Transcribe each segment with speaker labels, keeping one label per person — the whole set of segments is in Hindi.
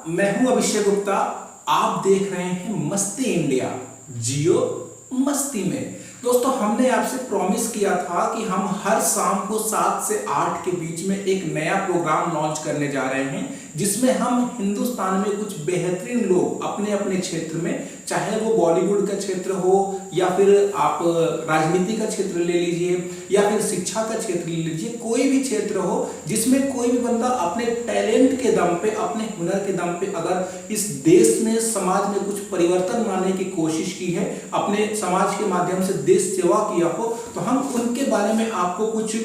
Speaker 1: मैं हूं अभिषेक गुप्ता। आप देख रहे हैं मस्ती इंडिया, जियो मस्ती में। दोस्तों, हमने आपसे प्रॉमिस किया था कि हम हर शाम को 7 से 8 के बीच में एक नया प्रोग्राम लॉन्च करने जा रहे हैं, जिसमें हम हिंदुस्तान में कुछ बेहतरीन लोग अपने अपने क्षेत्र में, चाहे वो बॉलीवुड का क्षेत्र हो या फिर आप राजनीति का क्षेत्र ले लीजिए या फिर शिक्षा का क्षेत्र ले लीजिए, कोई भी क्षेत्र हो जिसमें कोई भी बंदा अपने टैलेंट के दम पे, अपने हुनर के दम पे अगर इस देश में, समाज में कुछ परिवर्तन लाने की कोशिश की है, अपने समाज के माध्यम से देश सेवा किया हो, तो हम उनके बारे में आपको कुछ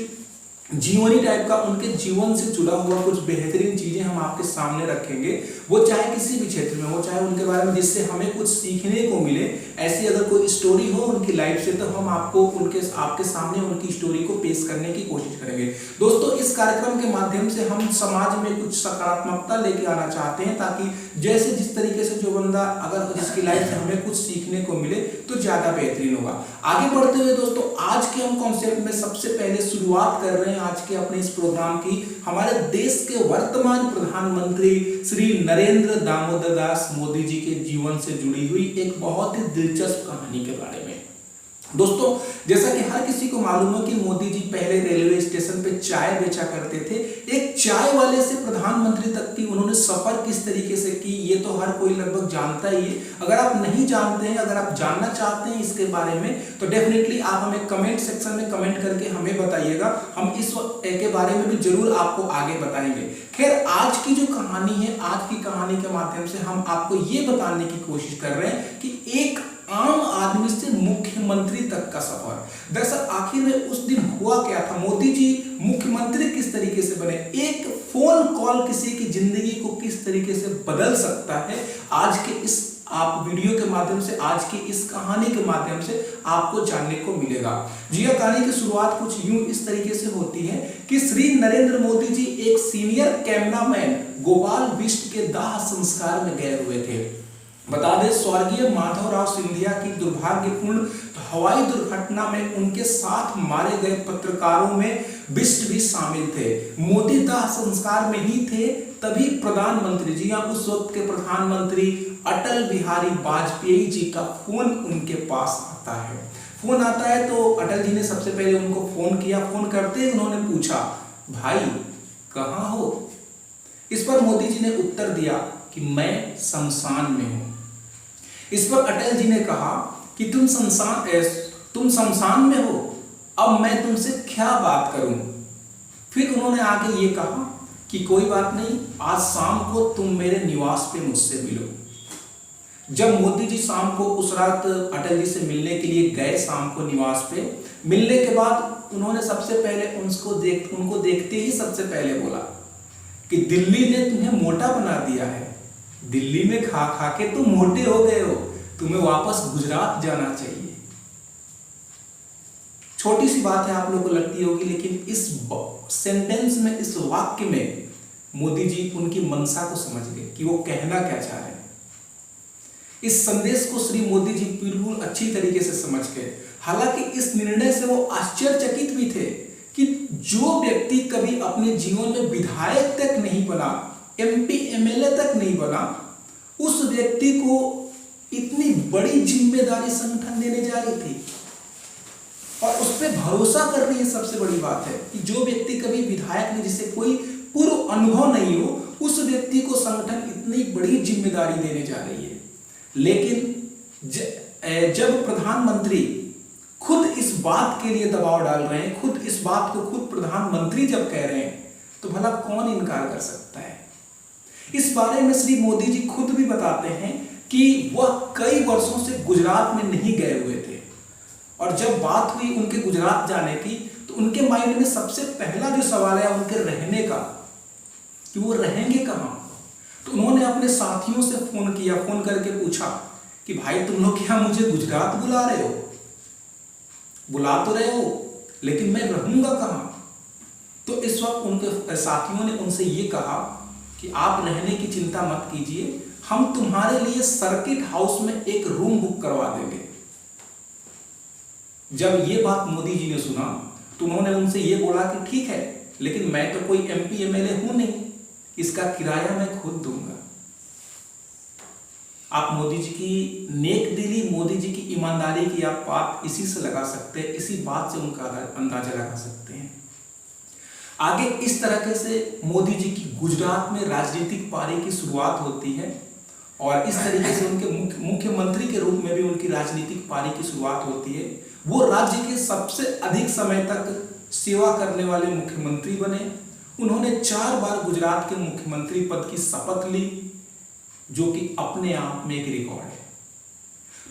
Speaker 1: जीवनी टाइप का, उनके जीवन से जुड़ा हुआ कुछ बेहतरीन चीजें हम आपके सामने रखेंगे। वो चाहे किसी भी क्षेत्र में हो, चाहे उनके बारे में जिससे हमें कुछ सीखने को मिले। ऐसी अगर कोई स्टोरी हो उनकी लाइफ से, तो हम आपको आपके सामने उनकी स्टोरी को पेश करने की कोशिश करेंगे। दोस्तों, इस कार्यक्रम के माध्यम से हम समाज में कुछ सकारात्मकता लेके आना चाहते हैं, ताकि जैसे जिस तरीके से जो बंदा अगर जिसकी लाइफ से हमें कुछ सीखने को मिले तो ज्यादा बेहतरीन होगा। आगे बढ़ते हुए दोस्तों, आज के हम कॉन्सेप्ट में सबसे पहले शुरुआत कर रहे हैं आज के अपने इस प्रोग्राम की, हमारे देश के वर्तमान प्रधानमंत्री श्री नरेंद्र दामोदर दास मोदी जी के जीवन से जुड़ी हुई एक बहुत ही दिलचस्प कहानी के बारे में। दोस्तों, जैसा कि हर किसी को मालूम है कि मोदी जी पहले रेलवे स्टेशन पे चाय बेचा करते थे। एक चाय वाले से प्रधानमंत्री तक की उन्होंने सफर किस तरीके से की, ये तो हर कोई लगभग जानता ही है। अगर आप नहीं जानते हैं, अगर आप जानना चाहते हैं इसके बारे में, तो डेफिनेटली आप हमें कमेंट सेक्शन में कमेंट करके हमें बताइएगा। हम इस के बारे में भी जरूर आपको आगे बताएंगे। खैर, आज की जो कहानी है, आज की कहानी के माध्यम से हम आपको ये बताने की कोशिश कर रहे हैं कि एक आम आदमी से मुख्यमंत्री तक का सफर। दरअसल आखिर में उस दिन हुआ क्या था, मोदी जी मुख्यमंत्री किस तरीके से बने, एक फोन कॉल किसी की जिंदगी को किस तरीके से बदल सकता है, आज के इस आप वीडियो के माध्यम से, आज की इस कहानी के माध्यम से आपको जानने को मिलेगा। जी हाँ, कहानी की शुरुआत कुछ यूं इस तरीके से होती है कि श्री नरेंद्र मोदी जी एक सीनियर कैमरामैन गोपाल बिष्ट के दाह संस्कार में गए हुए थे। बता दें, स्वर्गीय माधवराव सिंधिया की दुर्भाग्यपूर्ण हवाई दुर्घटना में उनके साथ मारे गए पत्रकारों में बिष्ट भी शामिल थे। मोदी दाह संस्कार में ही थे, तभी प्रधानमंत्री जी, उस वक्त के प्रधानमंत्री अटल बिहारी वाजपेयी जी का फोन उनके पास आता है। फोन आता है तो अटल जी ने सबसे पहले उनको फोन किया। फोन करते ही उन्होंने पूछा, भाई कहाँ हो? इस पर मोदी जी ने उत्तर दिया कि मैं शमशान में हूं। इस पर अटल जी ने कहा कि तुम शमशान में हो, अब मैं तुमसे क्या बात करूं? फिर उन्होंने आगे ये कहा कि कोई बात नहीं, आज शाम को तुम मेरे निवास पे मुझसे मिलो। जब मोदी जी शाम को उस रात अटल जी से मिलने के लिए गए, शाम को निवास पे मिलने के बाद उन्होंने सबसे पहले उनको देखते ही सबसे पहले बोला कि दिल्ली ने तुम्हें मोटा बना दिया है, दिल्ली में खा खा के तुम मोटे हो गए हो, तुम्हें वापस गुजरात जाना चाहिए। छोटी सी बात है, आप लोगों को लगती होगी, लेकिन इस सेंटेंस में, इस वाक्य में मोदी जी उनकी मंशा को समझ गए कि वो कहना क्या चाह रहे हैं। इस संदेश को श्री मोदी जी बिल्कुल अच्छी तरीके से समझ गए। हालांकि इस निर्णय से वो आश्चर्यचकित भी थे कि जो व्यक्ति कभी अपने जीवन में विधायक तक नहीं बना, एमपी एमएलए तक नहीं बना, उस व्यक्ति को इतनी बड़ी जिम्मेदारी संगठन देने जा रही थी और उस पर भरोसा कर रही है। सबसे बड़ी बात है कि जो व्यक्ति कभी विधायक नहीं, जिसे कोई पूर्व अनुभव नहीं हो, उस व्यक्ति को संगठन इतनी बड़ी जिम्मेदारी देने जा रही है। लेकिन जब प्रधानमंत्री खुद इस बात के लिए दबाव डाल रहे हैं, खुद इस बात को खुद प्रधानमंत्री जब कह रहे हैं, तो भला कौन इनकार कर सकता है? इस बारे में श्री मोदी जी खुद भी बताते हैं कि वह कई वर्षों से गुजरात में नहीं गए हुए थे, और जब बात हुई उनके गुजरात जाने की, तो उनके माइंड में सबसे पहला जो सवाल है उनके रहने का, कि वो रहेंगे कहाँ। तो उन्होंने अपने साथियों से फोन किया, फोन करके पूछा कि भाई तुम लोग क्या मुझे गुजरात बुला रहे हो? बुला तो रहे हो, लेकिन मैं रहूंगा कहाँ? तो इस वक्त उनके साथियों ने उनसे ये कहा कि आप रहने की चिंता मत कीजिए, हम तुम्हारे लिए सर्किट हाउस में एक रूम बुक करवा देंगे। जब ये बात मोदी जी ने सुना, तो उन्होंने उनसे ये बोला कि ठीक है, लेकिन मैं तो कोई एमपी एमएलए हूं नहीं, इसका किराया मैं खुद दूंगा। आप मोदी जी की नेक दिली, मोदी जी की ईमानदारी की आप बात इसी से लगा सकते हैं, इसी बात से उनका अंदाजा लगा सकते हैं। आगे इस तरीके से मोदी जी की गुजरात में राजनीतिक पारी की शुरुआत होती है और इस तरीके से उनके मुख्यमंत्री के रूप में भी उनकी राजनीतिक पारी की शुरुआत होती है। वो राज्य के सबसे अधिक समय तक सेवा करने वाले मुख्यमंत्री बने। उन्होंने 4 बार गुजरात के मुख्यमंत्री पद की शपथ ली, जो कि अपने आप में एक रिकॉर्ड है।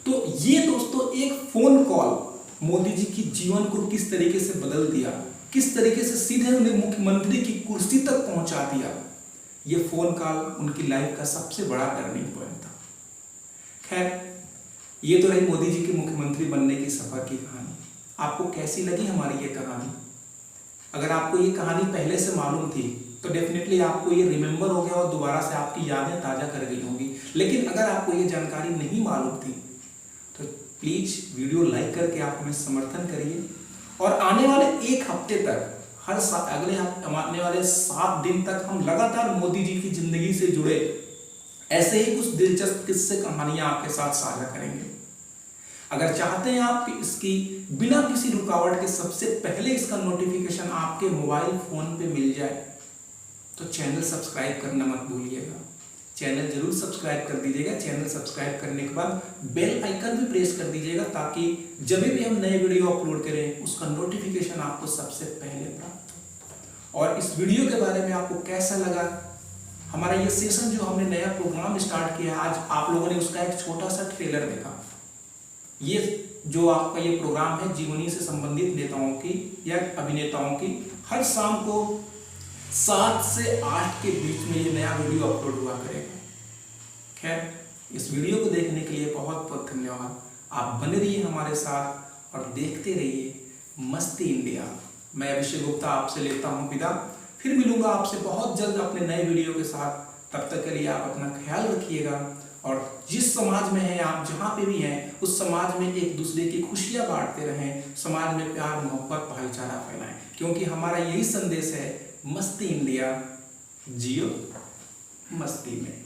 Speaker 1: तो ये दोस्तों एक फोन कॉल मोदी जी की जीवन को किस तरीके से बदल दिया, किस तरीके से सीधे उन्हें मुख्यमंत्री की कुर्सी तक पहुंचा दिया, ये फोन कॉल उनकी लाइफ का सबसे बड़ा टर्निंग पॉइंट था। खैर, ये तो रही मोदी जी के मुख्यमंत्री बनने की सफर की कहानी। आपको कैसी लगी हमारी ये कहानी? अगर आपको ये कहानी पहले से मालूम थी तो डेफिनेटली आपको ये रिमेंबर हो गया और दोबारा से आपकी यादें ताज़ा कर गई होंगी। लेकिन अगर आपको ये जानकारी नहीं मालूम थी तो प्लीज़ वीडियो लाइक करके आप हमें समर्थन करिए और आने वाले 1 हफ्ते तक, आने वाले 7 दिन तक हम लगातार मोदी जी की जिंदगी से जुड़े ऐसे ही कुछ दिलचस्प किस्से कहानियां आपके साथ साझा करेंगे। अगर चाहते हैं आप कि इसकी बिना किसी रुकावट के सबसे पहले इसका नोटिफिकेशन आपके मोबाइल फोन पे मिल जाए तो चैनल सब्सक्राइब करना मत भूलिएगा। चैनल जरूर सब्सक्राइब कर दीजिएगा। चैनल सब्सक्राइब करने के बाद बेल आइकन भी प्रेस कर दीजिएगा ताकि जब भी हम नए वीडियो अपलोड करें उसका नोटिफिकेशन आपको सबसे पहले प्राप्त हो। और इस वीडियो के बारे में आपको कैसा लगा, हमारा ये सेशन जो हमने नया प्रोग्राम स्टार्ट किया, आज आप लोगों ने उसका एक छोटा सा ट्रेलर देखा। ये जो आपका ये प्रोग्राम है जीवनी से संबंधित नेताओं की या अभिनेताओं की, हर शाम को 7 से 8 के बीच में ये नया वीडियो अपलोड हुआ करेगा। खैर, इस वीडियो को देखने के लिए बहुत बहुत धन्यवाद। आप बने रहिए हमारे साथ और देखते रहिए मस्ती इंडिया। मैं अभिषेक गुप्ता आपसे लेता हूँ विदा। फिर मिलूंगा आपसे बहुत जल्द अपने नए वीडियो के साथ। तब तक के लिए आप अपना ख्याल रखिएगा और जिस समाज में हैं आप, जहाँ पे भी हैं, उस समाज में एक दूसरे की खुशियाँ बांटते रहें, समाज में प्यार मोहब्बत भाईचारा फैलाएं, क्योंकि हमारा यही संदेश है, मस्ती इंडिया, जियो मस्ती में।